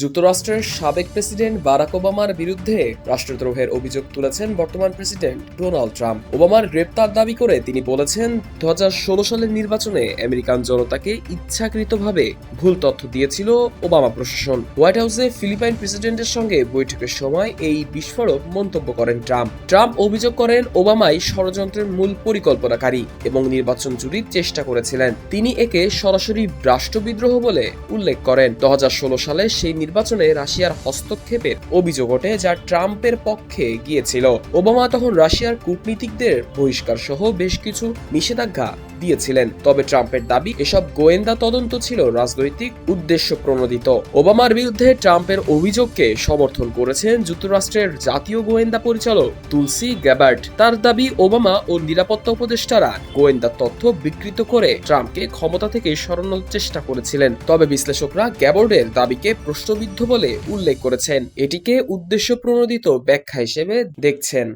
যুক্তরাষ্ট্রের সাবেক president Barack ওবামার বিরুদ্ধে রাষ্ট্রদ্রোহের অভিযোগ তুলেছেন বর্তমান প্রেসিডেন্ট ডোনাল্ড ট্রাম্প। ওবামার গ্রেপ্তার দাবি করে তিনি বলেছেন, 2016 সালের নির্বাচনে আমেরিকান জনতাকে ইচ্ছাকৃতভাবে ভুল তথ্য দিয়েছিল ওবামা প্রশাসন। হোয়াইট হাউসে ফিলিপাইন প্রেসিডেন্টের সঙ্গে বৈঠকের সময় এই বিস্ফোরক মন্তব্য করেন ট্রাম্প অভিযোগ করেন ওবামাই ষড়যন্ত্রের মূল পরিকল্পনাকারী এবং নির্বাচন চুরির চেষ্টা করেছিলেন। তিনি একে সরাসরি রাষ্ট্রবিদ্রোহ বলে উল্লেখ করেন। 2016 সালে সেই নির্বাচনে রাশিয়ার হস্তক্ষেপের অভিযোগ ওঠে, যা ট্রাম্পের পক্ষে গিয়েছিল। ওবামা তখন রাশিয়ার কূটনীতিকদের বহিষ্কার সহ বেশ কিছু নিষেধাজ্ঞা দিয়েছিলেন। তবে ট্রাম্পের দাবি, এসব গোয়েন্দা তদন্ত ছিল রাজনৈতিক উদ্দেশ্য প্রণোদিত। ওবামার বিরুদ্ধে ট্রাম্পের অভিযোগকে সমর্থন করেছেন যুক্তরাষ্ট্রের জাতীয় গোয়েন্দা পরিচালক তুলসি গ্যাবার্ড। তার দাবি, ওবামা ও নিরাপত্তা উপদেষ্টারা গোয়েন্দা তথ্য বিকৃত করে ট্রাম্পকে ক্ষমতা থেকে সরানোর চেষ্টা করেছিলেন। তবে বিশ্লেষকরা গ্যাবার্ডের দাবিকে প্রশ্নবিদ্ধ বলে উল্লেখ করেছেন, এটিকে উদ্দেশ্য প্রণোদিত ব্যাখ্যা হিসেবে দেখছেন।